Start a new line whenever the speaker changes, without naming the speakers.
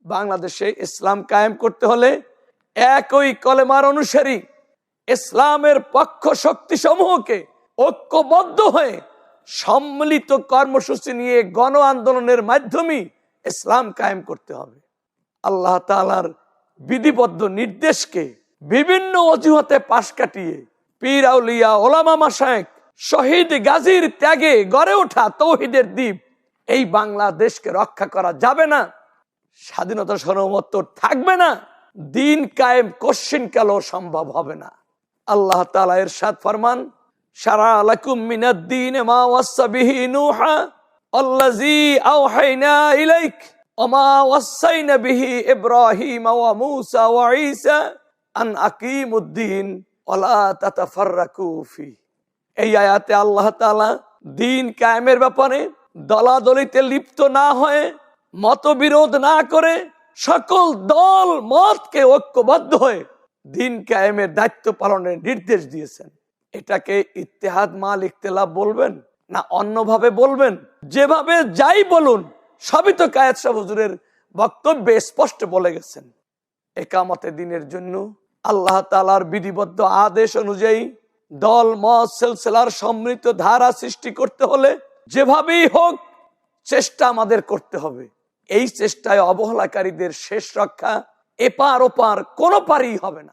বাংলাদেশে ইসলাম কায়েম করতে হলে একই কলেমার অনুসারী ইসলামের পক্ষ শক্তি সমূহকে ঐক্যবদ্ধ হয়ে সম্মিলিত কর্মসূচি নিয়ে গণ আন্দোলনের মাধ্যমে ইসলাম কায়েম করতে হবে। আল্লাহ তাআলার বিধিবদ্ধ নির্দেশকে বিভিন্ন অজুহাতে পাশ কাটিয়ে পীর আউলিয়া ওলামা মাশায়েখ শহীদ গাজীর ত্যাগে গড়ে ওঠা তৌহিদের দ্বীপ এই বাংলাদেশকে রক্ষা করা যাবে না। স্বাধীনতা সার্বভৌমত্ব থাকবে না। দিন কায়েম কোশ্চিনকালেও সম্ভব হবে না। আল্লাহ তাআলা ইরশাদ ফরমান, শারা লাকুম মিনাদ-দীন মা ওয়াসা বিহি নূহা আল্লাযী আওহাইনা ইলাইক ওয়া মা ওয়াসাইনা বিহি ইব্রাহিম ওয়া মূসা ওয়া ঈসা আন আকিমুদ-দীন ওয়া লা তাতাফাররাকু ফি। এই আয়াতে আল্লাহ তাআলা দিন কায়েমের ব্যাপারে দলাদলিতে লিপ্ত না হয়ে, মতবিরোধ না করে সকল দল মতকে ঐক্যবদ্ধ হয়ে দিন কায়েমের দায়িত্ব পালনের নির্দেশ দিয়েছেন। এটাকে ইত্তেহাদ মাল ইখতিলাফ বলবেন না অন্যভাবে বলবেন, যেভাবে যাই বলুন সবই তো কায়েদ সাহেব হুজুরের বক্তব্যে স্পষ্ট বলে গেছেন। একামতে দিনের জন্য আল্লাহ তাআলার বিধিবদ্ধ আদেশ অনুযায়ী দল মত সিলসিলার সম্মিলিত ধারা সৃষ্টি করতে হলে যেভাবেই হোক চেষ্টা আমাদের করতে হবে। এই চেষ্টায় অবহেলাকারীদের শেষ রক্ষা এপার ওপার কোনো পারই হবে না।